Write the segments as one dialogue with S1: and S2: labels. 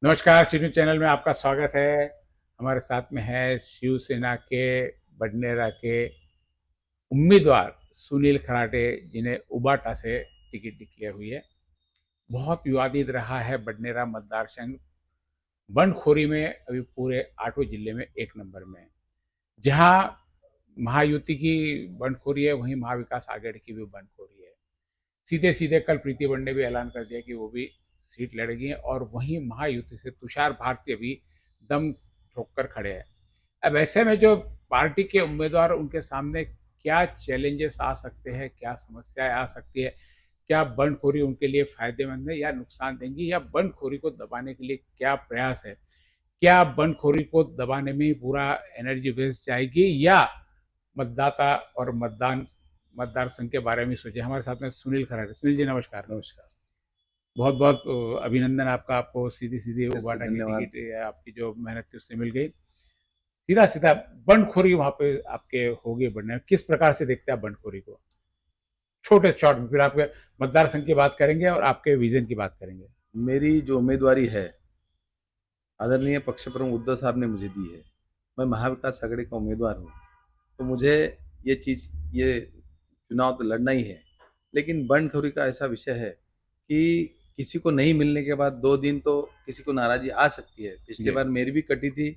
S1: नमस्कार, सी news channel में आपका स्वागत है। हमारे साथ में है शिवसेना के बडनेरा के उम्मीदवार सुनील खराटे, जिन्हें उबाटा से टिकट डिक्लेयर हुई है। बहुत विवादित रहा है बडनेरा मतदार संघ। बंडखोरी में अभी पूरे आठों जिले में एक नंबर में है। जहां महायुति की बंडखोरी है, वहीं महाविकास आघाड़ी की भी बंडखोरी है। सीधे सीधे कल प्रीति बंड ने भी ऐलान कर दिया कि वो भी सीट लड़ेगी हैं, और वहीं महायुति से तुषार भारती भी दम ठोक कर खड़े हैं। अब ऐसे में जो पार्टी के उम्मीदवार, उनके सामने क्या चैलेंजेस आ सकते हैं, क्या समस्याएं आ सकती है, क्या बंडखोरी उनके लिए फायदेमंद है या नुकसान देंगी, या बंडखोरी को दबाने के लिए क्या प्रयास है, क्या बंडखोरी को दबाने में ही पूरा एनर्जी वेस्ट जाएगी, या मतदाता और मतदार संघ के बारे में सोचे। हमारे साथ में सुनील खराटे। सुनील जी, नमस्कार।
S2: नमस्कार।
S1: बहुत बहुत अभिनंदन आपका। आपको सीधी सीधी
S2: जैसे
S1: उबाटा की
S2: धन्यवाद।
S1: टिकट आपकी जो मेहनत थी उससे मिल गई। सीधा सीधा बंडखोरी वहां पे आपके होगी बढ़ने, किस प्रकार से देखते हैं आप बंडखोरी को? छोटे शॉर्ट में, फिर आपके मतदार संघ की बात करेंगे और आपके विजन की बात करेंगे।
S2: मेरी जो उम्मीदवारी है, आदरणीय पक्ष प्रमुख उद्धव साहब ने मुझे दी है। मैं महाविकास आघाड़ी का उम्मीदवार हूँ, तो मुझे ये चुनाव तो लड़ना ही है। लेकिन बंडखोरी का ऐसा विषय है कि किसी को नहीं मिलने के बाद 2 दिन तो किसी को नाराज़ी आ सकती है। पिछली
S1: जी।
S2: बार मेरी भी कटी थी,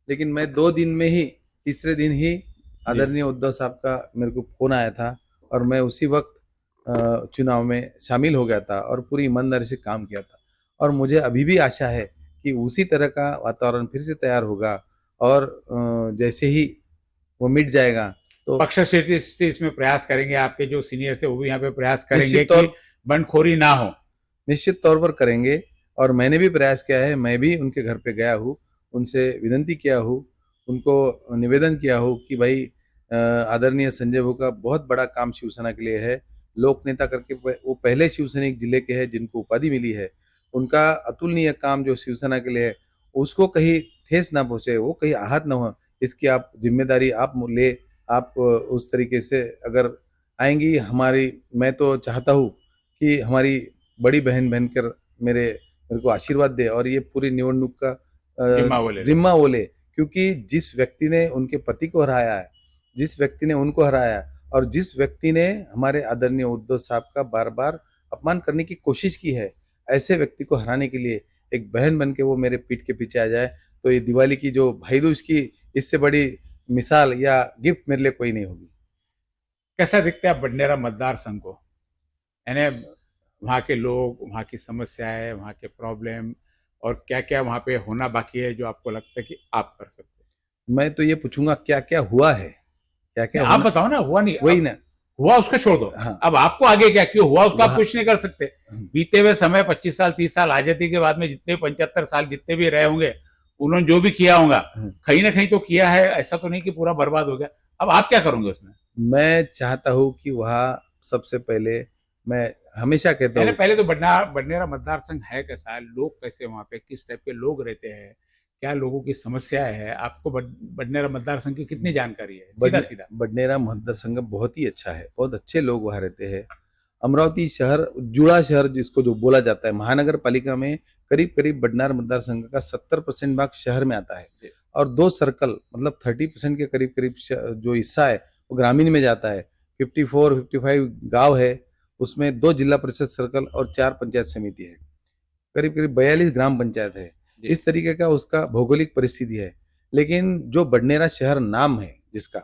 S2: लेकिन मैं 2 दिन में ही, तीसरे दिन ही
S1: जी।
S2: आदरणीय उद्धव साहब का मेरे को फ़ोन आया था और मैं उसी वक़्त चुनाव में शामिल हो गया था और पूरी ईमानदारी से काम किया था। और मुझे अभी भी आशा है कि उसी तरह का वातावरण फिर से तैयार होगा और जैसे ही वो मिट जाएगा तो
S1: पक्ष श्रेष्ठी इसमें प्रयास करेंगे, आपके जो सीनियर है वो भी यहाँ पे प्रयास करेंगे
S2: निश्चित
S1: कि
S2: तौर
S1: बंडखोरी ना हो।
S2: निश्चित तौर पर करेंगे। और मैंने भी प्रयास किया है, मैं भी उनके घर पे गया हूँ, उनसे विनती किया हूँ, उनको निवेदन किया हूँ कि भाई आदरणीय संजय बाबू का बहुत बड़ा काम शिवसेना के लिए है। लोक नेता करके वो पहले शिवसैनिक जिले के हैं जिनको उपाधि मिली है। उनका अतुलनीय काम जो शिवसेना के लिए है, उसको कहीं ठेस ना पहुँचे, वो कहीं आहत ना हो, इसकी आप ज़िम्मेदारी आप ले। आप उस तरीके से अगर आएँगी हमारी, मैं तो चाहता हूँ कि हमारी बड़ी बहन बनकर मेरे को आशीर्वाद दे और ये पूरी निवडणूक का
S1: जिम्मा वो ले ले।
S2: जिम्मा वो ले। क्योंकि जिस व्यक्ति ने उनके पति को हराया है, जिस व्यक्ति ने उनको हराया है और जिस व्यक्ति ने हमारे आदरणीय उद्धव साहब का बार-बार अपमान करने की कोशिश की है, ऐसे व्यक्ति को हराने के लिए एक बहन बन के वो मेरे पीठ के पीछे आ जाए, तो ये दिवाली की जो भाई-दूज की इससे बड़ी मिसाल या गिफ्ट मेरे लिए कोई नहीं होगी।
S1: कैसा दिखता है बडनेरा मतदार संघ को? यानी वहाँ के लोग, वहाँ की समस्याएं, वहाँ के प्रॉब्लम, और क्या क्या वहाँ पे होना बाकी है जो आपको लगता है कि आप कर सकते हैं?
S2: मैं तो ये पूछूँगा क्या-क्या हुआ है? क्या-क्या
S1: नहीं, आप
S2: होना
S1: बताओ ना, हुआ नहीं
S2: वही
S1: अब।
S2: ना।
S1: हुआ उसका छोड़ दो।
S2: हाँ,
S1: अब आपको आगे क्या क्यों हुआ उसका आप
S2: वहाँ
S1: कुछ नहीं कर सकते।
S2: हुँ,
S1: बीते हुए समय 25 साल 30 साल आजादी के बाद में जितने 75 साल जितने भी रहे होंगे, उन्होंने जो भी किया होगा,
S2: हुँ।
S1: कहीं ना कहीं तो किया है। ऐसा तो नहीं कि पूरा बर्बाद हो गया। अब आप क्या करोगे उसमें?
S2: मैं चाहता हूँ कि वहाँ सबसे पहले मैं हमेशा कहता
S1: यानी
S2: हूँ।
S1: पहले तो बडनेरा मतदार संघ है कैसा है, लोग कैसे वहाँ पे, किस टाइप के लोग रहते हैं, क्या लोगों की समस्याएं है, आपको बडनेरा मतदार संघ की कितनी जानकारी है, सीधा सीधा?
S2: बडनेरा मतदार संघ बहुत ही अच्छा है, बहुत अच्छे लोग वहाँ रहते हैं। अमरावती शहर जुड़ा शहर जिसको जो बोला जाता है, महानगर पालिका में करीब-करीब बडनार मतदार संघ का 70% भाग शहर में आता है
S1: जी।
S2: और 2 सर्कल मतलब 30% के करीब-करीब जो हिस्सा है वो ग्रामीण में जाता है। 54-55 गाँव है, उसमें 2 जिला परिषद सर्कल और 4 पंचायत समिति है। करीब-करीब 42 ग्राम पंचायत है।
S1: जी।
S2: इस तरीके का उसका भौगोलिक परिस्थिति है। लेकिन जो बडनेरा शहर नाम है जिसका,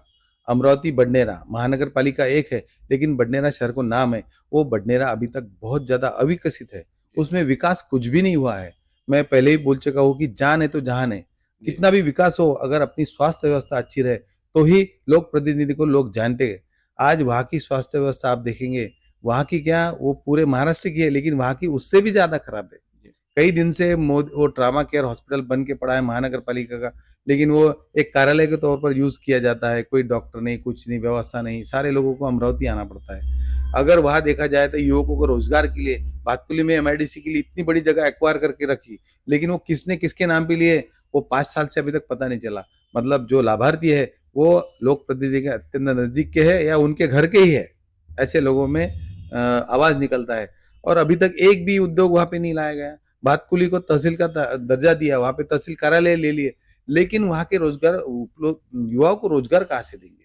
S2: अमरावती बडनेरा महानगर पालिका एक है, लेकिन बडनेरा शहर को नाम है, वो बडनेरा अभी तक बहुत ज़्यादा अविकसित है।
S1: जी।
S2: उसमें विकास कुछ भी नहीं हुआ है। मैं पहले ही बोल चुका हूँ कि जान है तो जहान है।
S1: जी।
S2: कितना भी विकास हो, अगर अपनी स्वास्थ्य व्यवस्था अच्छी रहे, तो ही लोक प्रतिनिधि को लोग जानते हैं। आज वहाँ की स्वास्थ्य व्यवस्था आप देखेंगे, वहाँ की क्या वो पूरे महाराष्ट्र की है, लेकिन वहाँ की उससे भी ज़्यादा खराब है।
S1: जी।
S2: कई दिन से वो ट्रामा केयर हॉस्पिटल बन के पड़ा है महानगर पालिका का, लेकिन वो एक कार्यालय के तौर पर यूज़ किया जाता है। कोई डॉक्टर नहीं, कुछ नहीं, व्यवस्था नहीं, सारे लोगों को अमरावती आना पड़ता है। अगर वहाँ देखा जाए तो युवकों को रोज़गार के लिए भातकुली में एमआईडीसी के लिए इतनी बड़ी जगह एक्वायर करके रखी, लेकिन वो किसने किसके नाम पे लिए, वो 5 साल से अभी तक पता नहीं चला। मतलब जो लाभार्थी है, वो लोक प्रतिनिधि के अत्यंत नज़दीक के है या उनके घर के ही है। ऐसे लोगों में आवाज़ निकलता है और अभी तक एक भी उद्योग वहाँ पे नहीं लाया गया। भातकुली को तहसील का दर्जा दिया, वहां पे तहसील कार्यालय ले लिए, लेकिन वहां के रोजगार युवाओं को रोजगार कहाँ से देंगे?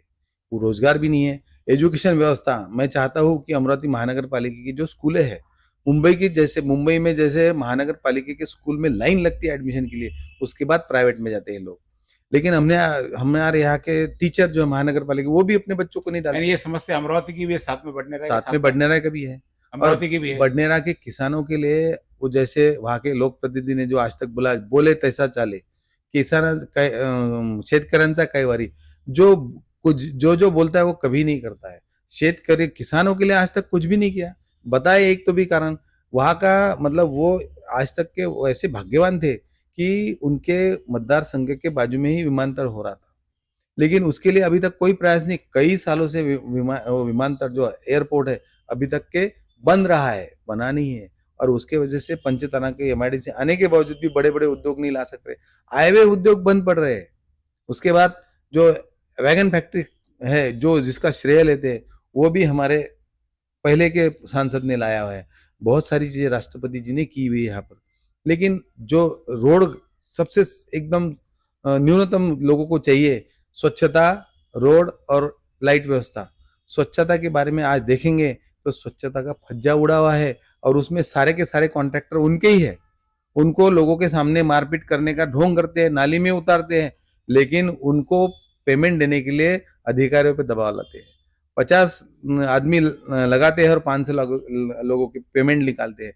S2: वो रोजगार भी नहीं है। एजुकेशन व्यवस्था, मैं चाहता हूँ कि अमरावती महानगर पालिका की जो स्कूलें हैं, मुंबई में जैसे महानगर पालिका के स्कूल में लाइन लगती है एडमिशन के लिए, उसके बाद प्राइवेट में जाते हैं लोग। लेकिन हमारे यहाँ के टीचर जो है महानगर पालिका, वो भी अपने बच्चों को नहीं डालते।
S1: यानी ये समस्या अमरावती की भी है, साथ में बडनेरा के
S2: साथ में बडनेरा का भी है, और
S1: अमरावती की भी है।
S2: बडनेरा के किसानों के लिए वो जैसे वहां के लोक प्रतिनिधि ने जो आज तक बोले तैसा चाले, शेतकऱ्यांचा कैवारी, जो जो बोलता है वो कभी नहीं करता है। शेतकरी किसानों के लिए आज तक कुछ भी नहीं किया। बताए एक तो भी कारण, वहां का मतलब वो आज तक के वैसे भाग्यवान थे कि उनके मतदार संघ के बाजू में ही विमानतल हो रहा था, लेकिन उसके लिए अभी तक कोई प्रयास नहीं। कई सालों से विमानतल जो एयरपोर्ट है अभी तक के बंद रहा है, बना नहीं है, और उसके वजह से पंचतरा के एमआईडीसी आने के बावजूद भी बड़े बड़े उद्योग नहीं ला सक रहे, आए हुए उद्योग बंद पड़ रहे हैं। उसके बाद जो वैगन फैक्ट्री है, जो जिसका श्रेय लेते हैं, वो भी हमारे पहले के सांसद ने लाया हुआ है। बहुत सारी चीजें राष्ट्रपति जी ने की हुई है यहाँ पर, लेकिन जो रोड सबसे एकदम न्यूनतम लोगों को चाहिए, स्वच्छता, रोड और लाइट व्यवस्था। स्वच्छता के बारे में आज देखेंगे तो स्वच्छता का फज्जा उड़ा हुआ है, और उसमें सारे के सारे कॉन्ट्रैक्टर उनके ही है। उनको लोगों के सामने मारपीट करने का ढोंग करते हैं, नाली में उतारते हैं, लेकिन उनको पेमेंट देने के लिए अधिकारियों पे दबाव लाते हैं। 50 आदमी लगाते हैं और 500 लोगों की पेमेंट निकालते हैं।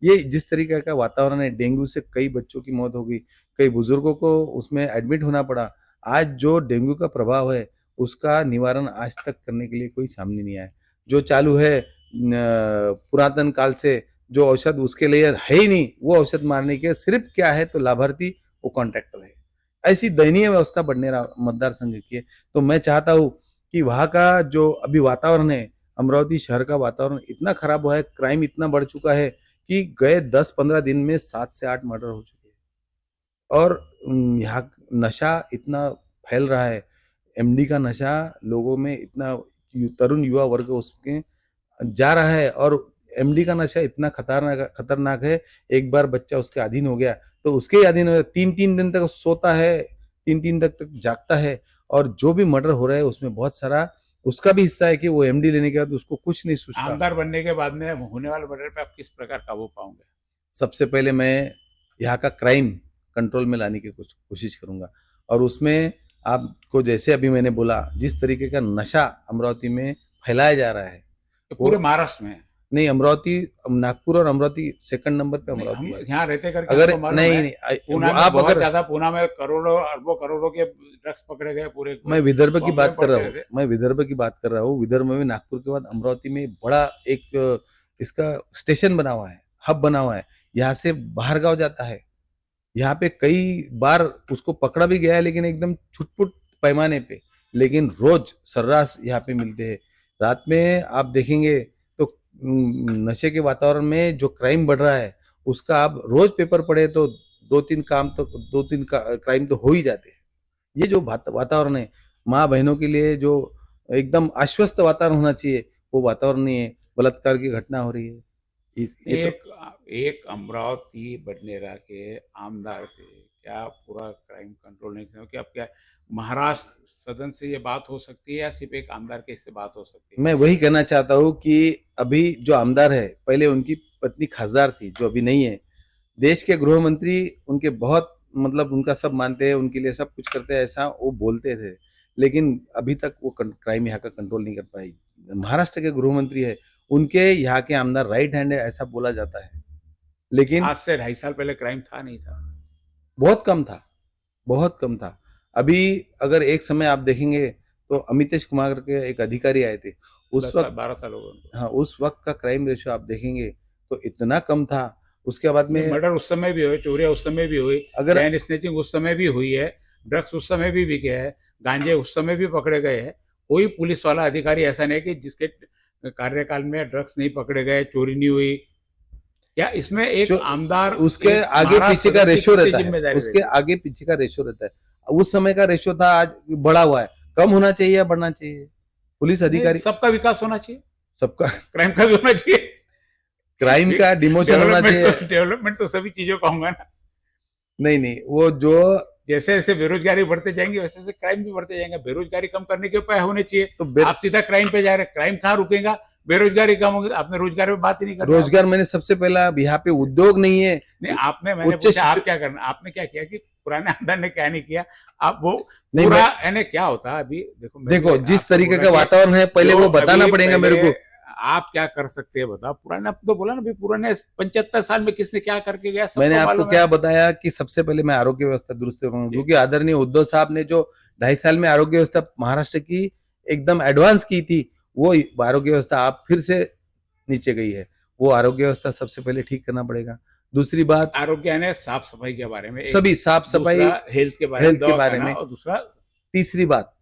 S2: ये जिस तरीके का वातावरण है, डेंगू से कई बच्चों की मौत हो गई, कई बुजुर्गों को उसमें एडमिट होना पड़ा। आज जो डेंगू का प्रभाव है, उसका निवारण आज तक करने के लिए कोई सामने नहीं आया। जो चालू है पुरातन काल से जो औषध उसके लिए है ही नहीं, वो औषध मारने के सिर्फ क्या है तो लाभार्थी वो कॉन्ट्रैक्टर है। ऐसी दयनीय व्यवस्था बडनेरा मतदार संघ की है। तो मैं चाहता हूँ कि वहां का जो अभी वातावरण है, अमरावती शहर का वातावरण इतना खराब हुआ है, क्राइम इतना बढ़ चुका है कि गए 10-15 दिन में 7 से 8 मर्डर हो चुके हैं, और यहाँ नशा इतना फैल रहा है, एमडी का नशा लोगों में इतना, तरुण युवा वर्ग उसके जा रहा है, और एमडी का नशा इतना खतरनाक है। एक बार बच्चा उसके अधीन हो गया तो उसके ही अधीन हो, 3-3 दिन तक सोता है, 3-3 तक जागता है, और जो भी मर्डर हो रहा है उसमें बहुत सारा उसका भी हिस्सा है कि वो एमडी लेने के बाद उसको कुछ नहीं सोचता।
S1: आमदार बनने के बाद में होने वाले मर्डर पे आप किस प्रकार काबू पाओगे?
S2: सबसे पहले मैं यहाँ का क्राइम कंट्रोल में लाने की कोशिश करूंगा, और उसमें आपको जैसे अभी मैंने बोला, जिस तरीके का नशा अमरावती में फैलाया जा रहा है,
S1: तो पूरे महाराष्ट्र में
S2: नहीं, अमरावती, नागपुर और अमरावती सेकंड नंबर पे अमरावती
S1: हम
S2: है।
S1: यहाँ रहते करके
S2: अगर
S1: आपको मालूम
S2: नहीं
S1: है,
S2: नहीं
S1: पूना में
S2: आप
S1: बहुत
S2: अगर,
S1: ज्यादा, पूना में करोड़ों अरबों करोड़ों के ड्रग्स पकड़े गए पूरे।
S2: मैं विदर्भ की
S1: बॉम्बे
S2: बात कर रहा
S1: पहुंचे
S2: हूँ,
S1: थे।
S2: मैं विदर्भ की बात कर रहा हूँ। विदर्भ में नागपुर के बाद अमरावती में बड़ा एक इसका स्टेशन बना हुआ है, हब बना हुआ है। यहाँ से बाहर गांव जाता है, यहाँ पे कई बार उसको पकड़ा भी गया है, लेकिन एकदम छुटपुट पैमाने पे, लेकिन रोज सर्रास यहाँ पे मिलते हैं। रात में आप देखेंगे तो नशे के वातावरण में जो क्राइम बढ़ रहा है, उसका आप रोज पेपर पढ़े तो 2-3 क्राइम तो हो ही जाते हैं। ये जो वातावरण है, माँ बहनों के लिए जो एकदम आश्वस्त वातावरण होना चाहिए, वो वातावरण नहीं है। बलात्कार की घटना हो रही है। ये तो
S1: एक अमरावती बडनेरा के आमदार से क्या पूरा क्राइम कंट्रोल नहीं करना? क्या क्या महाराष्ट्र सदन से ये बात हो सकती है, या सिर्फ एक आमदार के इससे बात हो सकती है?
S2: मैं वही कहना चाहता हूँ कि अभी जो आमदार है, पहले उनकी पत्नी खासदार थी, जो अभी नहीं है। देश के गृह मंत्री उनके बहुत मतलब उनका सब मानते हैं, उनके लिए सब कुछ करते हैं, ऐसा वो बोलते थे, लेकिन अभी तक वो क्राइम यहाँ का कंट्रोल नहीं कर पाई। महाराष्ट्र के गृह मंत्री है, उनके यहाँ के आमदार राइट हैंड है, ऐसा बोला जाता है, लेकिन
S1: आज से 2.5 साल पहले क्राइम था नहीं था?
S2: बहुत कम था, बहुत कम था। अभी अगर एक समय आप देखेंगे तो अमितेश कुमार के एक अधिकारी आए थे, उस वक्त
S1: 12 साल हो गए।
S2: हाँ, उस वक्त का क्राइम रेशियो आप देखेंगे तो इतना कम था। उसके बाद में
S1: मर्डर उस समय भी हुए, चोरियां उस समय भी हुई,
S2: अगर
S1: चैन स्नेचिंग उस समय भी हुई है, ड्रग्स उस समय भी बिके है, गांजे उस समय भी पकड़े गए हैं। कोई पुलिस वाला अधिकारी ऐसा नहीं कि जिसके कार्यकाल में ड्रग्स नहीं पकड़े गए, चोरी नहीं हुई। या इसमें एक आमदार
S2: उसके आगे पीछे का रेशियो रहता है, उसके आगे पीछे का रेशियो रहता है। उस समय का रेशियो था, आज बढ़ा हुआ है। कम होना चाहिए या बढ़ना चाहिए? पुलिस अधिकारी,
S1: सबका विकास होना चाहिए,
S2: सबका
S1: क्राइम का भी होना चाहिए।
S2: क्राइम का डिमोशन होना चाहिए।
S1: डेवलपमेंट तो सभी चीजों का होगा ना।
S2: नहीं नहीं, वो जो
S1: जैसे जैसे बेरोजगारी बढ़ते जाएंगे वैसे वैसे क्राइम भी बढ़ते जाएंगे। बेरोजगारी कम करने के उपाय होने चाहिए।
S2: तो
S1: आप सीधा क्राइम पे जा रहे हैं, क्राइम कहाँ रुकेगा? बेरोजगारी कम होगी। आपने रोजगार पे बात ही नहीं करना।
S2: रोजगार, मैंने सबसे पहला, यहाँ पे उद्योग नहीं है।
S1: नहीं, आपने, मैंने
S2: उच्च
S1: पूछा आप
S2: शिक्षित,
S1: क्या करना, आपने क्या किया कि पुराने आमदार ने क्या नहीं किया। आप वो
S2: नहीं
S1: पूरा
S2: मैं,
S1: यानी क्या होता है अभी देखो,
S2: देखो जिस
S1: आपने
S2: तरीके
S1: बोला
S2: का
S1: कि
S2: वातावरण है, पहले
S1: जो
S2: वो बताना
S1: अभी
S2: पड़ेगा मेरे
S1: पहले
S2: को।
S1: आप क्या कर सकते हैं बताओ। पुराने, आपने तो बोला ना भाई, पुराने 75 साल में किसने क्या करके गया
S2: मैंने
S1: सबको
S2: आपको
S1: मालूम है
S2: क्या बताया कि सबसे पहले मैं आरोग्य व्यवस्था दुरुस्त करूंगा,
S1: जी।
S2: क्योंकि आदरणीय उद्धव साहब ने जो 2.5 साल में आरोग्य व्यवस्था महाराष्ट्र की एकदम एडवांस की थी, वो आरोग्य व्यवस्था आप फिर से नीचे गई है। वो आरोग्य व्यवस्था सबसे पहले ठीक करना पड़ेगा। दूसरी बात,
S1: आरोग्य यानी साफ सफाई के बारे में एक,
S2: सभी साफ सफाई,
S1: दूसरा हेल्थ के बारे में,
S2: हेल्थ के
S1: दवा
S2: बारे
S1: खाना,
S2: में।
S1: और दूसरा
S2: तीसरी बात,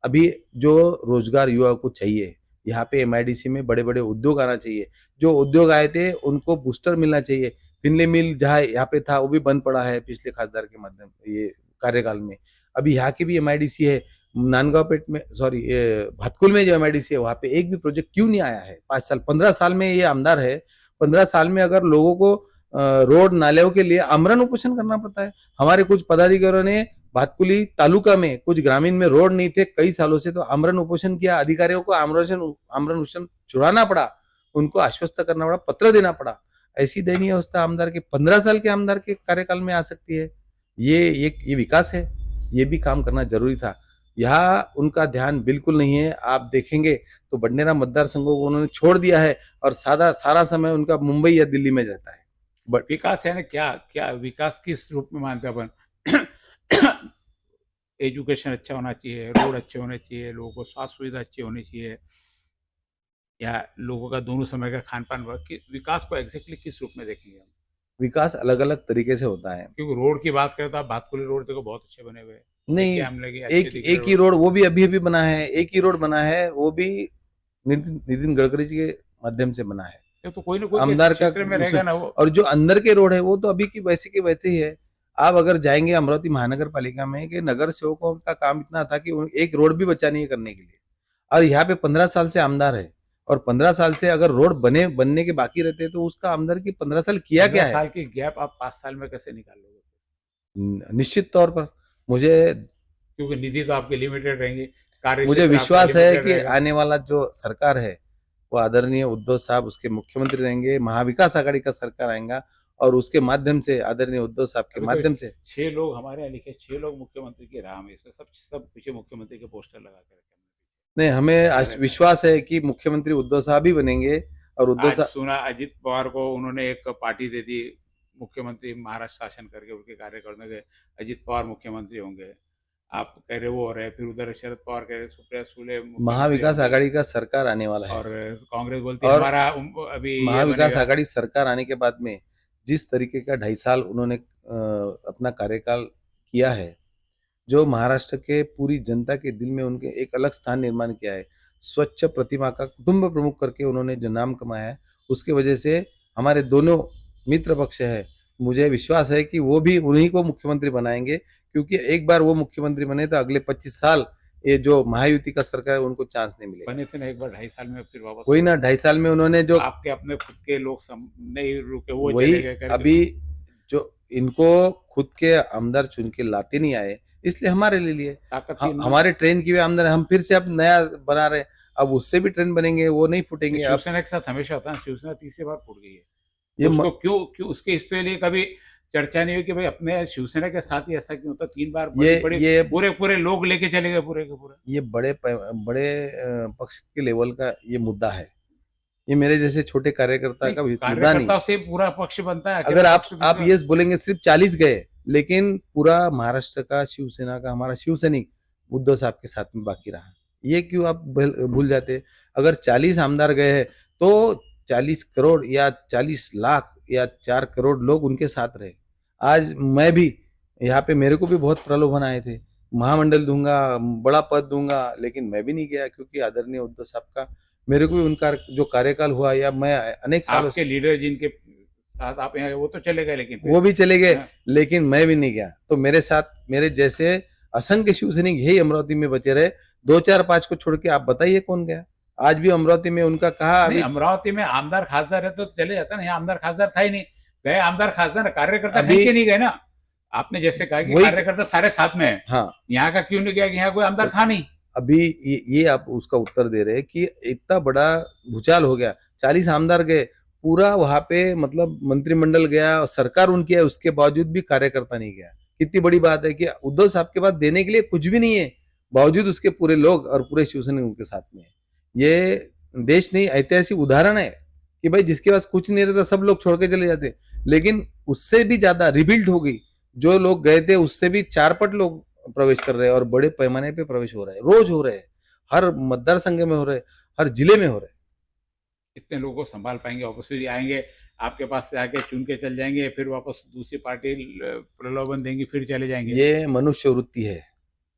S2: अभी जो रोजगार युवा को चाहिए, यहाँ पे एमआईडीसी में बड़े बड़े उद्योग आना चाहिए। जो उद्योग आए थे उनको बूस्टर मिलना चाहिए। फिनले मिल जहाँ यहाँ पे था वो भी बंद पड़ा है पिछले खासदार के माध्यम ये कार्यकाल में। अभी यहाँ की भी एमआईडीसी है, नांदगांव पेट में, सॉरी ये भातकुल में जो एमआईडीसी है वहाँ पे एक भी प्रोजेक्ट क्यों नहीं आया है? 5 साल 15 साल में ये आमदार है, 15 साल में अगर लोगों को रोड नालियों के लिए आमरण उपोषण करना पड़ता है। हमारे कुछ पदाधिकारियों ने भातकुली तालुका में कुछ ग्रामीण में रोड नहीं थे कई सालों से, तो आमरण उपोषण किया, अधिकारियों को आमरण उपोषण छुड़ाना पड़ा, उनको आश्वस्त करना पड़ा, पत्र देना पड़ा। ऐसी दयनीय अवस्था आमदार के 15 साल के आमदार के कार्यकाल में आ सकती है? ये विकास है? ये भी काम करना जरूरी था। यहाँ उनका ध्यान बिल्कुल नहीं है। आप देखेंगे तो बडनेरा मतदार संघों को उन्होंने छोड़ दिया है और सारा समय उनका मुंबई या दिल्ली में रहता है। बट
S1: विकास यानी क्या, क्या विकास किस रूप में मानते हैं अपन? एजुकेशन अच्छा होना चाहिए, रोड अच्छे होने चाहिए, लोगों को स्वास्थ्य सुविधा अच्छी होनी चाहिए, या लोगों का दोनों समय का खान पान, विकास को एग्जैक्टली किस रूप में देखेंगे हम?
S2: विकास अलग अलग तरीके से होता है।
S1: क्योंकि रोड की बात करें तो आप भातकुली रोड देखो बहुत अच्छे बने हुए हैं,
S2: नहीं,
S1: देखिए हम लगे अच्छे दिख रहे
S2: एक ही रोड वो भी अभी अभी बना है, एक ही रोड बना है, वो भी नितिन गडकरी जी के माध्यम से बना है।
S1: तो कोई ना कोई
S2: आमदार का
S1: क्षेत्र में रहेगा ना वो।
S2: और जो अंदर के रोड है वो तो अभी की वैसे ही है। आप अगर जाएंगे अमरावती महानगर पालिका में, कि नगर सेवकों का काम इतना था कि एक रोड भी बचा नहीं है करने के लिए, और यहाँ पे 15 साल से आमदार है, और 15 साल से अगर रोड बनने के बाकी रहते तो उसका आमदार की 15 साल किया क्या
S1: 15
S2: है?
S1: साल की गैप आप 5 साल में कैसे निकाल लोगे?
S2: निश्चित तौर पर मुझे
S1: क्योंकि निधि तो आपके लिमिटेड रहेंगे, कार्य
S2: मुझे
S1: क्षेत्र आपका
S2: विश्वास है
S1: लिमिटेड
S2: कि
S1: रहेगा।
S2: आने वाला जो सरकार है वो आदरणीय उद्धव साहब उसके मुख्यमंत्री रहेंगे, महाविकास आघाड़ी का सरकार आएगा, और उसके माध्यम से आदरणीय उद्धव साहब के
S1: अभी तो
S2: माध्यम से
S1: 6 लोग हमारे यहाँ लिखे, 6 लोग मुख्यमंत्री की राह में, इसमें सब पीछे मुख्यमंत्री के पोस्टर लगा के रखे
S2: नहीं, हमें
S1: हैं।
S2: विश्वास है कि मुख्यमंत्री उद्धव साहब ही बनेंगे। और उद्धव
S1: आज
S2: साहब,
S1: सुना अजित पवार को उन्होंने एक पार्टी दे दी, मुख्यमंत्री महाराष्ट्र शासन करके उनके कार्यकाल में गए, अजित पवार मुख्यमंत्री होंगे। आप कह रहे वो हो रहे, फिर उधर शरद पवार कह रहे सुप्रिया सुले मुख्यमंत्री
S2: महाविकास
S1: होंगे,
S2: आघाड़ी का सरकार आने वाला है,
S1: और कांग्रेस बोलती है
S2: और
S1: हमारा अभी ये
S2: महाविकास
S1: बनेगा।
S2: आघाड़ी सरकार आने के बाद में जिस तरीके का 2.5 साल उन्होंने अपना कार्यकाल किया है, जो महाराष्ट्र के पूरी जनता के दिल में उनके एक अलग स्थान निर्माण किया है, स्वच्छ प्रतिमा का कुटुंब प्रमुख करके उन्होंने जो नाम कमाया है, उसके वजह से हमारे दोनों मित्र पक्ष है, मुझे विश्वास है कि वो भी उन्हीं को मुख्यमंत्री बनाएंगे, क्योंकि एक बार वो मुख्यमंत्री बने तो अगले 25 साल ये जो महायुति का सरकार है उनको चांस नहीं मिलेगा।
S1: बने थे ना एक बार 2.5 साल में, फिर वापस
S2: वही ना, 2.5 साल में उन्होंने जो
S1: आपके अपने खुद के लोग नहीं रुके, वो
S2: वही
S1: चले गए करके।
S2: अभी जो इनको खुद के आमदार चुन के लाते नहीं आए, इसलिए हमारे ले लिए।
S1: ताकत थी इनमें।
S2: हमारे ट्रेन की भी आमदार हम फिर से अब नया बना रहे, अब उससे भी ट्रेन बनेंगे, वो नहीं फूटेंगे। अब
S1: शिवसेना के साथ हमेशा होता है, शिवसेना तीसरी बार फूट गई है।
S2: ये
S1: उसको क्यों क्यों उसके इसके लिए कभी चर्चा नहीं हुई कि भाई अपने शिवसेना के साथ ही ऐसा क्यों होता? 3 बार
S2: ये
S1: पूरे पूरे लोग लेके चले गए पूरे के पूरे।
S2: ये बड़े पक्ष के लेवल का ये मुद्दा है। ये मेरे जैसे छोटे कार्यकर्ता का मुद्दा नहीं।
S1: कार्यकर्ताओं से पूरा पक्ष बनता है।
S2: अगर आप ये बोलेंगे सिर्फ 40 गए, लेकिन पूरा महाराष्ट्र का शिवसेना का हमारा शिवसैनिक उद्धव साहब के साथ में बाकी रहा। ये क्यों आप भूल जाते? अगर 40 आमदार गए हैं तो 40 करोड़ या 40 लाख या 4 करोड़ लोग उनके साथ रहे। आज मैं भी यहाँ पे, मेरे को भी बहुत प्रलोभन आए थे, महामंडल दूंगा, बड़ा पद दूंगा, लेकिन मैं भी नहीं गया, क्योंकि आदरणीय उद्धव साहब का, मेरे को भी उनका जो कार्यकाल हुआ, या मैं अनेक सालों
S1: आपके लीडर जिनके साथ आप यहाँ, वो तो चले गए, लेकिन
S2: वो भी चले गए, लेकिन मैं भी नहीं गया। तो मेरे साथ मेरे जैसे असंख्य शिवसैनिक यही अमरावती में बचे रहे। 2 4 5 को छोड़ के आप बताइए कौन गया? आज भी अमरावती में उनका कहा
S1: नहीं,
S2: अभी
S1: अमरावती में आमदार खासदार है तो चले जाता ना, यहाँ आमदार खासदार था ही नहीं, गए आमदार खासदार, कार्यकर्ता
S2: अभी
S1: कहीं के नहीं गए ना। आपने जैसे कहा कि
S2: वही।
S1: कार्यकर्ता सारे साथ में है,
S2: हाँ,
S1: यहाँ का क्यों नहीं गया कि यहाँ कोई आमदार था नहीं।
S2: अभी ये आप उसका उत्तर दे रहे हैं कि इतना बड़ा भूचाल हो गया, 40 आमदार गए, पूरा वहां पे मतलब मंत्रिमंडल गया और सरकार उनकी है, उसके बावजूद भी कार्यकर्ता नहीं गया। कितनी बड़ी बात है कि उद्धव साहब के पास देने के लिए कुछ भी नहीं है, बावजूद उसके पूरे लोग और पूरे शिवसेना उनके साथ में है। ये देश नहीं, ऐतिहासिक उदाहरण है कि भाई जिसके पास कुछ नहीं रहता सब लोग छोड़ के चले जाते, लेकिन उससे भी ज्यादा रिबिल्ड हो गई। जो लोग गए थे उससे भी 4 पट लोग प्रवेश कर रहे हैं और बड़े पैमाने पे प्रवेश हो रहा है, रोज हो रहे हैं, हर मतदार संघ में हो रहे हैं, हर जिले में हो रहे हैं।
S1: इतने लोगों को संभाल पाएंगे, वापस फिर आएंगे आपके पास से आके चुन के चल जाएंगे, फिर वापस दूसरी पार्टी प्रलोभन देंगी, फिर चले जाएंगे।
S2: ये मनुष्य वृत्ति है,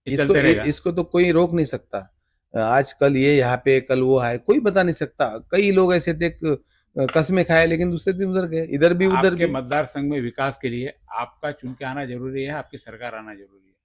S1: ये चलते रहेगा।
S2: इसको तो कोई रोक नहीं सकता। आज कल ये यहाँ पे, कल वो है, कोई बता नहीं सकता। कई लोग ऐसे थे कसमें खाए लेकिन दूसरे दिन उधर गए, इधर भी उधर
S1: आपके
S2: भी।
S1: मतदार संघ में विकास के लिए आपका चुन के आना जरूरी है, आपकी सरकार आना जरूरी है?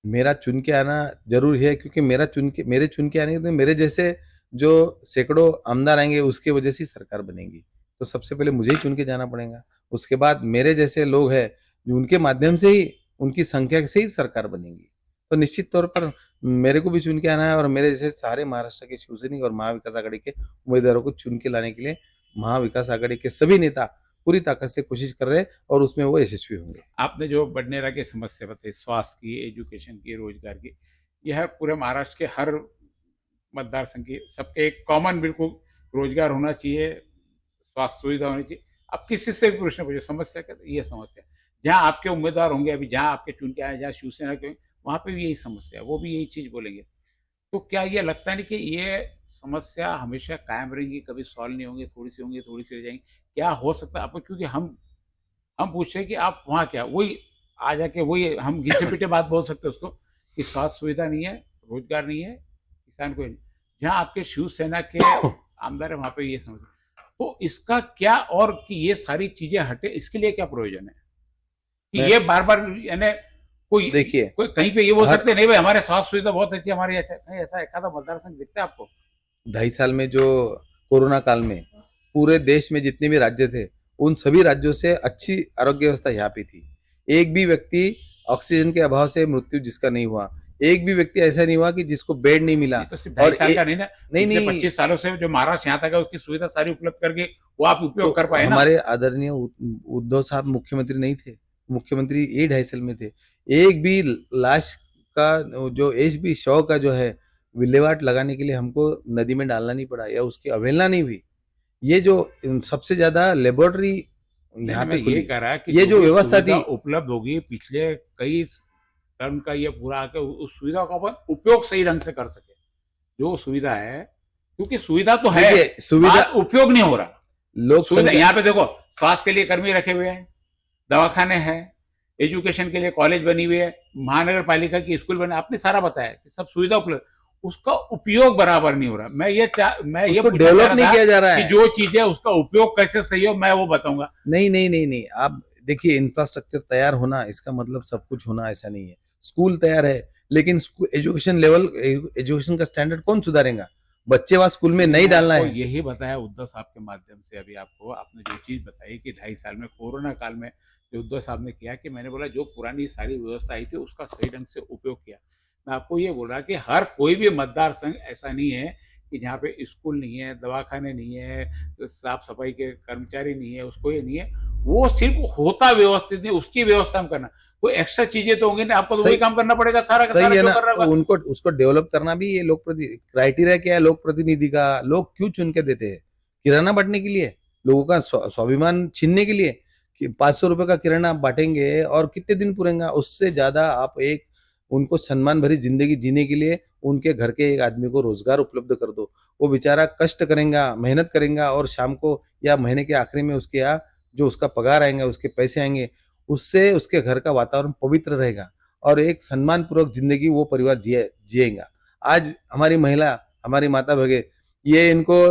S2: मेरा चुन के आना जरूरी है, क्योंकि मेरे चुन के आने तो मेरे जैसे जो सैकड़ों आमदार आएंगे उसके वजह से सरकार बनेगी। तो सबसे पहले मुझे ही चुन के जाना पड़ेगा, उसके बाद मेरे जैसे लोग हैं जो उनके माध्यम से ही, उनकी संख्या से ही सरकार बनेगी। तो निश्चित तौर पर मेरे को भी चुन के आना है और मेरे जैसे सारे महाराष्ट्र के शिवसैनिक और महाविकास आघाड़ी के उम्मीदवारों को चुन के लाने के लिए महाविकास आघाड़ी के सभी नेता पूरी ताकत से कोशिश कर रहे हैं और उसमें वो यशस्वी होंगे।
S1: आपने जो बडनेरा की समस्या बताई, स्वास्थ्य की, एजुकेशन की, रोजगार की, यह पूरे महाराष्ट्र के हर मतदार संघ की, सबके एक कॉमन बिल्कुल रोजगार होना चाहिए, स्वास्थ्य सुविधा होनी चाहिए। आप किसी से भी प्रश्न पूछो, समस्या क्या, ये समस्या जहाँ आपके उम्मीदवार होंगे, अभी जहाँ आपके चुन के आए, जहाँ शिवसेना के, वहां पे भी यही समस्या है, वो भी यही चीज बोलेंगे। तो क्या ये लगता नहीं कि ये समस्या हमेशा कायम रहेंगी, कभी सॉल्व नहीं होंगी, थोड़ी सी होंगी, थोड़ी सी रह जाएंगी? क्या हो सकता है आपको, क्योंकि हम पूछ रहे हैं कि आप वहाँ क्या, वही आ जाके वही हम घिसे पिटे बात बोल सकते हैं उसको, कि स्वास्थ्य सुविधा नहीं है, रोजगार नहीं है, किसान को नहीं। जहाँ आपके शिवसेना के आमदार है वहां पे ये समस्या, तो इसका क्या, और कि ये सारी चीजें हटे, इसके लिए क्या प्रयोजन है कि ये बार बार, यानी कोई
S2: देखिए,
S1: कोई कहीं पे ये बोल सकते नहीं भाई हमारे स्वास्थ्य सुविधा बहुत अच्छी है हमारी, अच्छा कहीं ऐसा एक आधा मतदार संघ दिखता है आपको?
S2: 2.5 साल में जो कोरोना काल में पूरे देश में जितने भी राज्य थे, उन सभी राज्यों से अच्छी आरोग्य व्यवस्था यहाँ पे थी। एक भी व्यक्ति ऑक्सीजन के अभाव से मृत्यु जिसका नहीं हुआ, एक भी व्यक्ति ऐसा नहीं हुआ कि जिसको बेड नहीं मिला।
S1: ये तो सिर्फ 2.5 साल का नहीं ना,
S2: नहीं
S1: पिछले
S2: नहीं
S1: 25 सालों से जो महाराष्ट्र यहाँ तक है उसकी सुविधा सारी उपलब्ध करके वो आप उपयोग कर पाए ना।
S2: हमारे आदरणीय उद्धव साहब मुख्यमंत्री नहीं थे, मुख्यमंत्री ये 2.5 साल में थे। एक भी लाश का जो एक भी शव का जो है विल्हेवाट लगाने के लिए हमको नदी में डालना नहीं पड़ा या उसकी अवहेलना नहीं हुई। ये जो सबसे ज्यादा लेबोरेटरी यहाँ
S1: मैं
S2: पे
S1: ये
S2: खुली,
S1: कह रहा है कि
S2: ये जो
S1: भी
S2: व्यवस्था
S1: सुविधा
S2: थी
S1: उपलब्ध होगी पिछले कई टर्म का, ये पूरा आके उस सुविधा का अपन उपयोग सही ढंग से कर सके, जो सुविधा है, क्योंकि सुविधा तो है,
S2: देखिए, सुविधा
S1: बात उपयोग नहीं हो रहा।
S2: लोग
S1: सुविधा यहाँ पे देखो, स्वास्थ्य के लिए कर्मी रखे हुए हैं, दवाखाने हैं, एजुकेशन के लिए कॉलेज बनी हुई है, महानगर पालिका की स्कूल बने, आपने सारा बताया कि सब सुविधा उपलब्ध, उसका उपयोग बराबर नहीं हो रहा। मैं ये
S2: उसको
S1: पूछना
S2: डेवलप
S1: चाह
S2: नहीं
S1: रहा
S2: किया जा
S1: था
S2: रहा
S1: कि
S2: है।
S1: जो चीज है उसका उपयोग कैसे सही हो, मैं वो बताऊंगा।
S2: नहीं नहीं नहीं नहीं, आप देखिए, इंफ्रास्ट्रक्चर तैयार होना इसका मतलब सब कुछ होना ऐसा नहीं है। स्कूल तैयार है, लेकिन एजुकेशन लेवल, एजुकेशन का स्टैंडर्ड कौन सुधारेगा? बच्चे वहां स्कूल में नहीं डालना
S1: आपको
S2: है।
S1: यही बताया उद्धव साहब के माध्यम से, अभी आपको आपने जो चीज बताई कि 2.5 साल में कोरोना काल में जो उद्धव साहब ने किया, कि मैंने बोला जो पुरानी सारी व्यवस्था आई थी उसका सही ढंग से उपयोग किया। मैं आपको ये बोल रहा कि हर कोई भी मतदार संघ ऐसा नहीं है कि जहाँ पे स्कूल नहीं है, दवाखाने नहीं है, तो साफ सफाई के कर्मचारी नहीं है, उसको ये नहीं है, वो सिर्फ होता व्यवस्थित नहीं, उसकी व्यवस्था हम करना, कोई एक्स्ट्रा चीजें तो होंगी ना, आपको तो वही काम करना पड़ेगा सारा का
S2: सही
S1: सारा
S2: है
S1: जो
S2: ना,
S1: कर रहा
S2: तो उनको उसको डेवलप करना भी ये लोक क्राइटेरिया क्या है लोक प्रतिनिधि का? लोग क्यों चुन के देते हैं? किराना बांटने के लिए, लोगों का स्वाभिमान छीनने के लिए? कि 500 रुपए का किराना आप बांटेंगे और कितने दिन पूरेगा? उससे ज्यादा आप एक उनको सम्मान भरी जिंदगी जीने के लिए उनके घर के एक आदमी को रोजगार उपलब्ध कर दो। वो बेचारा कष्ट करेगा, मेहनत करेगा और शाम को या महीने के आखिरी में उसके यहाँ जो उसका पगार आएंगे, उसके पैसे आएंगे, उससे उसके घर का वातावरण पवित्र रहेगा और एक सम्मान पूर्वक जिंदगी वो परिवार जिएगा। आज हमारी महिला, हमारी माता भगे, ये इनको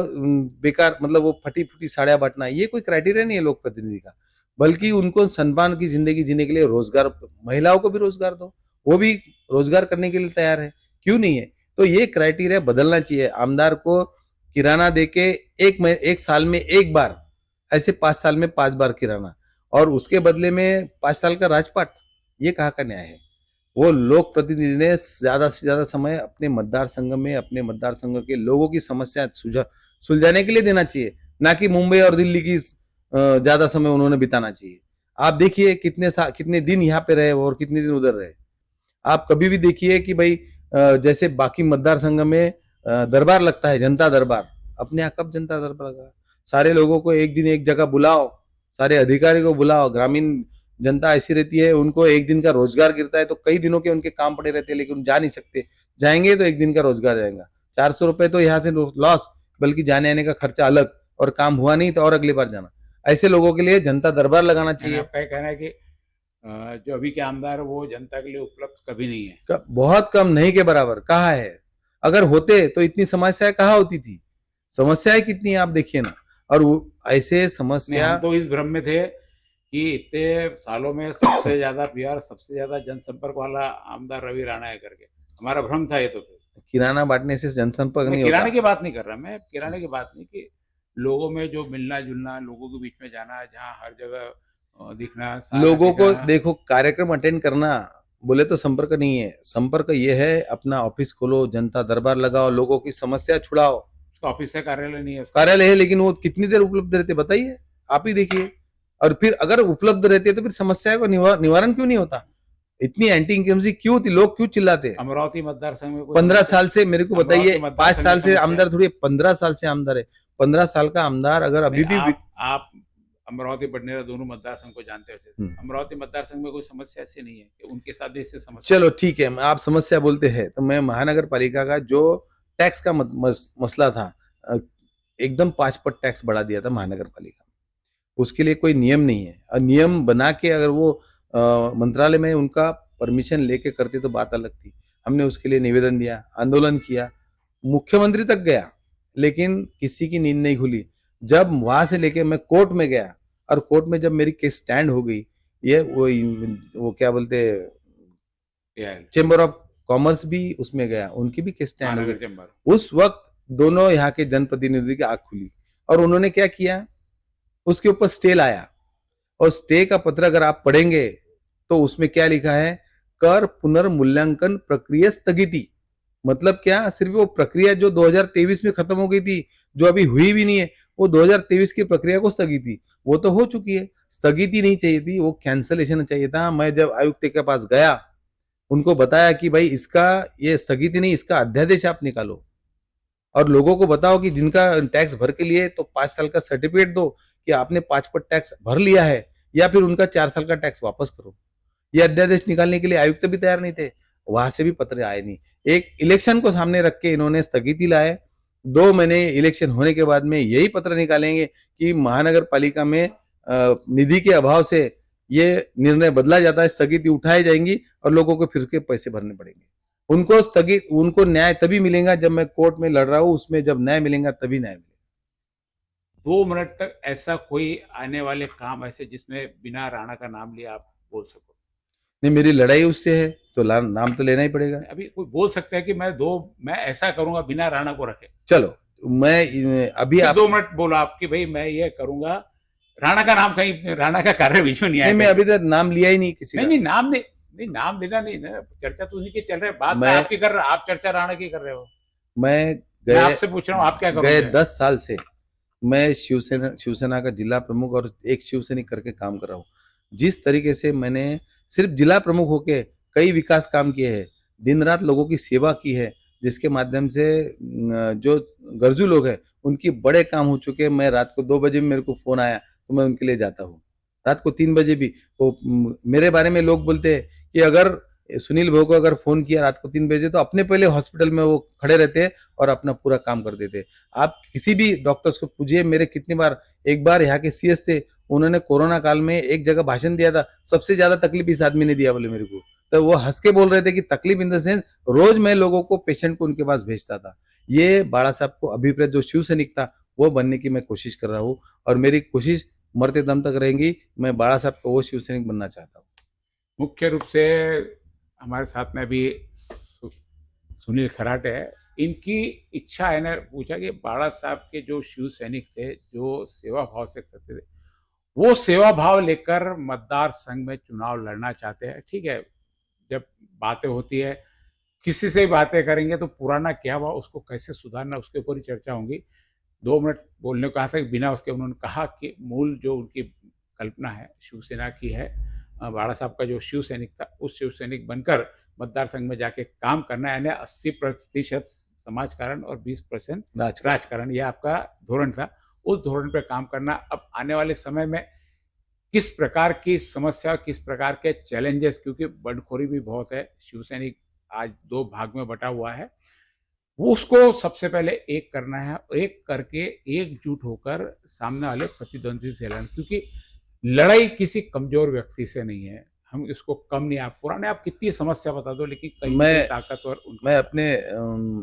S2: बेकार मतलब वो फटी फूटी साड़ियां बांटना, ये कोई क्राइटेरिया नहीं है लोक प्रतिनिधि का, बल्कि उनको सम्मान की जिंदगी जीने के लिए रोजगार, महिलाओं को भी रोजगार दो, वो भी रोजगार करने के लिए तैयार है, क्यों नहीं है? तो ये क्राइटेरिया बदलना चाहिए। आमदार को किराना देके एक साल में एक बार, ऐसे 5 साल में 5 बार किराना, और उसके बदले में 5 साल का राजपाट, ये कहाँ का न्याय है? वो लोक प्रतिनिधि ने ज्यादा से ज्यादा समय अपने मतदार संघ में, अपने मतदार संघ के लोगों की समस्या सुलझाने के लिए देना चाहिए, ना कि मुंबई और दिल्ली की ज्यादा समय उन्होंने बिताना चाहिए। आप देखिए कितने दिन यहाँ पे रहे और कितने दिन उधर रहे। आप कभी भी देखिए कि भाई जैसे बाकी मतदार संघ में दरबार लगता है, जनता दरबार, अपने यहाँ कब जनता दरबार लगा? सारे लोगों को एक दिन एक जगह बुलाओ, सारे अधिकारी को बुलाओ। ग्रामीण जनता ऐसी रहती है, उनको एक दिन का रोजगार गिरता है तो कई दिनों के उनके काम पड़े रहते हैं, लेकिन जा नहीं सकते। जाएंगे तो एक दिन का रोजगार जाएगा, 400 रुपए तो यहाँ से लॉस, बल्कि जाने आने का खर्चा अलग, और काम हुआ नहीं तो और अगली बार जाना। ऐसे लोगों के लिए जनता दरबार लगाना चाहिए।
S1: आपका ये कहना है कि जो अभी के आमदार है वो जनता के लिए उपलब्ध कभी नहीं है।
S2: बहुत कम, नहीं के बराबर। कहाँ है? अगर होते तो इतनी समस्याएं कहाँ होती थी? समस्याएं कितनी है आप देखिए ना। और ऐसे समस्या,
S1: हम तो इस भ्रम में थे कि इतने सालों में सबसे ज्यादा PR, सबसे ज्यादा जनसंपर्क वाला आमदार रवि राणा है करके, हमारा भ्रम था ये। तो
S2: किराना बांटने से जनसंपर्क नहीं होता।
S1: किराने की बात नहीं कर रहा मैं, किराने की बात नहीं, कि लोगों में जो मिलना जुलना, लोगों के बीच में जाना, जहाँ हर जगह दिखना,
S2: लोगों को देखो, कार्यक्रम अटेंड करना बोले तो संपर्क नहीं है। संपर्क ये है, अपना ऑफिस खोलो, जनता दरबार लगाओ, लोगों की समस्या छुड़ाओ।
S1: तो ऑफिस है, कार्यालय नहीं है?
S2: कार्यालय है, लेकिन वो कितनी देर उपलब्ध रहते बताइए, आप ही देखिए। और फिर अगर उपलब्ध रहते तो फिर समस्या का निवारण क्यों नहीं होता? इतनी एंटी इनकम्सी क्यों होती? लोग क्यों चिल्लाते?
S1: अमरावती मतदार संघ में
S2: 15 साल से, मेरे को बताइए, 5 साल से आमदार थोड़ी, 15 साल से आमदार है। 15 साल का आमदार अगर अभी भी
S1: आप अमरावती बडनेरा दोनों मतदार संघ को जानते हो, अमरावती मतदार संघ में कोई समस्या ऐसी नहीं है कि उनके साथ भी इससे समस्या?
S2: चलो ठीक है, आप समस्या बोलते हैं तो मैं महानगर पालिका का जो टैक्स का मसला था, एकदम 5 पट टैक्स बढ़ा दिया था महानगर पालिका। उसके लिए कोई नियम नहीं है, और नियम बना के अगर वो मंत्रालय में उनका परमिशन लेके करते तो बात अलग थी। हमने उसके लिए निवेदन दिया, आंदोलन किया, मुख्यमंत्री तक गया, लेकिन किसी की नींद नहीं खुली। जब वहां से लेके मैं कोर्ट में गया, और कोर्ट में जब मेरी केस स्टैंड हो गई, ये वो क्या बोलते, चेंबर ऑफ कॉमर्स भी उसमें गया, उनकी भी केस स्टैंड हो गई। उस वक्त दोनों यहाँ के जनप्रतिनिधि की आंख खुली, और उन्होंने क्या किया, उसके ऊपर स्टे लाया। और स्टे का पत्र अगर आप पढ़ेंगे तो उसमें क्या लिखा है, कर पुनर्मूल्यांकन प्रक्रिया स्थगिति। मतलब क्या? सिर्फ वो प्रक्रिया जो 2023 में खत्म हो गई थी, जो अभी हुई भी नहीं है, वो 2023 की प्रक्रिया को स्थगिति, वो तो हो चुकी है। स्थगिति नहीं चाहिए थी, वो कैंसलेशन चाहिए था। मैं जब आयुक्त के पास गया, उनको बताया कि भाई इसका ये स्थगिति नहीं, इसका अध्यादेश आप निकालो, और लोगों को बताओ कि जिनका टैक्स भर के लिए तो 5 साल का सर्टिफिकेट दो कि आपने 5 पट टैक्स भर लिया है, या फिर उनका 4 साल का टैक्स वापस करो। ये अध्यादेश निकालने के लिए आयुक्त भी तैयार नहीं थे, वहां से भी पत्र आए नहीं। एक इलेक्शन को सामने रख के इन्होंने स्थगिति लाए। 2 महीने इलेक्शन होने के बाद में यही पत्र निकालेंगे कि महानगर पालिका में निधि के अभाव से ये निर्णय बदला जाता है, स्थगिति उठाई जाएंगी और लोगों को फिर के पैसे भरने पड़ेंगे। उनको न्याय तभी मिलेगा जब मैं कोर्ट में लड़ रहा हूं, उसमें जब न्याय मिलेगा तभी न्याय मिलेगा।
S1: 2 मिनट तक ऐसा कोई आने वाले काम ऐसे जिसमें बिना राणा का नाम लिया आप बोल सको?
S2: नहीं, मेरी लड़ाई उससे है तो नाम तो लेना ही पड़ेगा।
S1: अभी कोई बोल सकता है कि मैं ऐसा करूंगा बिना राणा को रखे?
S2: चलो, मैं अभी आप
S1: 2 मिनट बोलो आपकी, भाई मैं ये करूंगा, राणा का नाम कहीं, राणा का कार्य बीच में नहीं आया।
S2: मैं अभी तक नाम लिया ही नहीं किसी का।
S1: नहीं, नाम नहीं, नाम लेना नहीं ना, चर्चा तो उन्हीं की चल रही है, बात मैं आपकी कर रहा, आप चर्चा राणा की कर रहे हो। मैं आपसे पूछ रहा हूँ आप क्या करोगे?
S2: गए 10 साल से मैं शिवसेना का जिला प्रमुख और एक शिवसैनिक करके काम कर रहा हूँ। जिस तरीके से मैंने सिर्फ जिला प्रमुख होके कई विकास काम किए हैं, दिन रात लोगों की सेवा की है, जिसके माध्यम से जो गरजू लोग हैं उनकी बड़े काम हो चुके हैं। मैं रात को 2 बजे मेरे को फोन आया तो मैं उनके लिए जाता हूँ, रात को 3 बजे भी। वो मेरे बारे में लोग बोलते हैं कि अगर सुनील भाऊ को अगर फोन किया रात को 3 बजे तो अपने पहले हॉस्पिटल में वो खड़े रहते हैं और अपना पूरा काम कर देते। आप किसी भी डॉक्टर्स को पूछिए, मेरे कितनी बार, एक बार यहाँ के CS थे, उन्होंने कोरोना काल में एक जगह भाषण दिया था, सबसे ज्यादा तकलीफ इस आदमी ने दिया बोले मेरे को। तो वो हंस के बोल रहे थे कि तकलीफ इन द सेंस, रोज मैं लोगों को, पेशेंट को उनके पास भेजता था। ये बाला साहब को अभिप्रेत जो शिव सैनिक था वो बनने की मैं कोशिश कर रहा हूँ, और मेरी कोशिश मरते दम तक रहेंगी। मैं बाला साहब को वो शिव सैनिक बनना चाहता हूँ।
S1: मुख्य रूप से हमारे साथ में अभी सुनील खराटे है, इनकी इच्छा है ना, पूछा कि बाळा साहब के जो शिव सैनिक थे, जो सेवा भाव से करते थे, वो सेवा भाव लेकर मतदार संघ में चुनाव लड़ना चाहते हैं। ठीक है, जब बातें होती है, किसी से बातें करेंगे तो पुराना क्या हुआ, उसको कैसे सुधारना, उसके ऊपर ही चर्चा होंगी। 2 मिनट बोलने को कहा था, बिना उसके उन्होंने कहा कि मूल जो उनकी कल्पना है शिवसेना की है, बाळा साहब का जो शिव सैनिक था, उस शिव सैनिक बनकर मतदार संघ में जाके काम करना है, यानी 80% समाजकारण और 20%
S2: राजकारण।
S1: राजकारण, यह आपका धोरण था। उस धोरण पे काम करना। अब आने वाले समय में किस प्रकार की समस्या, किस प्रकार के चैलेंजेस, क्योंकि बंडखोरी भी बहुत है, शिव सैनिक आज 2 भाग में बँटा हुआ है। वो उसको सबसे पहले एक करना है, एक करके एकजुट होकर सामने वाले प्रतिद्वंदी से लड़ना, क्योंकि लड़ाई किसी कमज़ोर व्यक्ति से नहीं है। हम इसको कम नहीं, आप पुराने आप कितनी समस्या बता दो, लेकिन कहीं न कहीं
S2: मैं
S1: ताकतवर उनके
S2: मैं
S1: साथ।
S2: अपने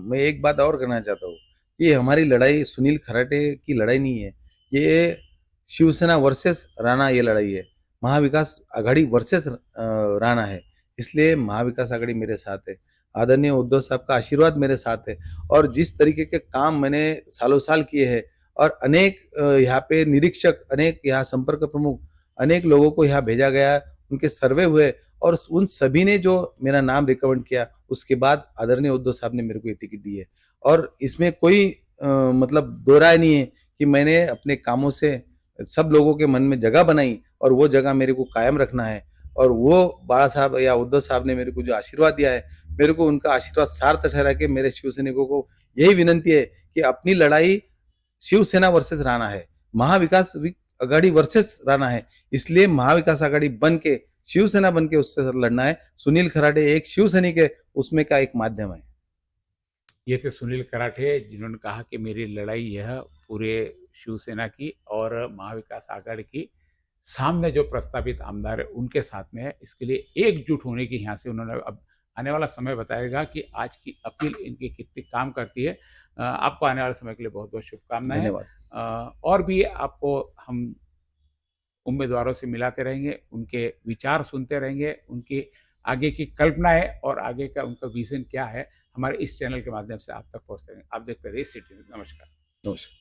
S2: मैं एक बात और करना चाहता हूँ कि हमारी लड़ाई सुनील खराटे की लड़ाई नहीं है। ये शिवसेना वर्सेस राणा ये लड़ाई है। महाविकास आघाड़ी वर्सेस राणा है। इसलिए महाविकास आघाड़ी मेरे साथ है। आदरणीय उद्धव साहब का आशीर्वाद मेरे साथ है और जिस तरीके के काम मैंने सालों-साल किए हैं और अनेक यहाँ पे निरीक्षक, अनेक यहाँ संपर्क प्रमुख, अनेक लोगों को यहाँ भेजा गया, उनके सर्वे हुए और उन सभी ने जो मेरा नाम रिकमेंड किया, उसके बाद आदरणीय उद्धव साहब ने मेरे को ये टिकट दी है। और इसमें कोई मतलब दो राय नहीं है कि मैंने अपने कामों से सब लोगों के मन में जगह बनाई और वो जगह मेरे को कायम रखना है। और वो बाला साहब या उद्धव साहब ने मेरे को जो आशीर्वाद दिया है, मेरे को उनका आशीर्वाद सार्थ ठहरा के मेरे शिव सैनिकों को यही विनंती है कि अपनी लड़ाई शिवसेना वर्सेस राणा है, महाविकास आघाड़ी वर्सेस राणा है। इसलिए महाविकास आघाड़ी बन के शिवसेना बन के उससे लड़ना है। सुनील खराटे एक शिव सैनिक है, उसमें का एक माध्यम है।
S1: ये थे सुनील कराठे, जिन्होंने कहा कि मेरी लड़ाई यह पूरे शिवसेना की और महाविकास आघाड़ी की सामने जो प्रस्तावित आमदार है उनके साथ में है। इसके लिए एकजुट होने की यहाँ से उन्होंने, अब आने वाला समय बताएगा कि आज की अपील इनकी कितनी काम करती है। आपको आने वाले समय के लिए बहुत बहुत शुभकामनाएं।
S2: धन्यवाद।
S1: और भी आपको हम उम्मीदवारों से मिलाते रहेंगे, उनके विचार सुनते रहेंगे, उनकी आगे की कल्पनाएं और आगे का उनका विजन क्या है, हमारे इस चैनल के माध्यम से आप तक पहुंचते रहेंगे। आप देखते रहिए सिटी न्यूज़। नमस्कार।
S2: नमस्कार।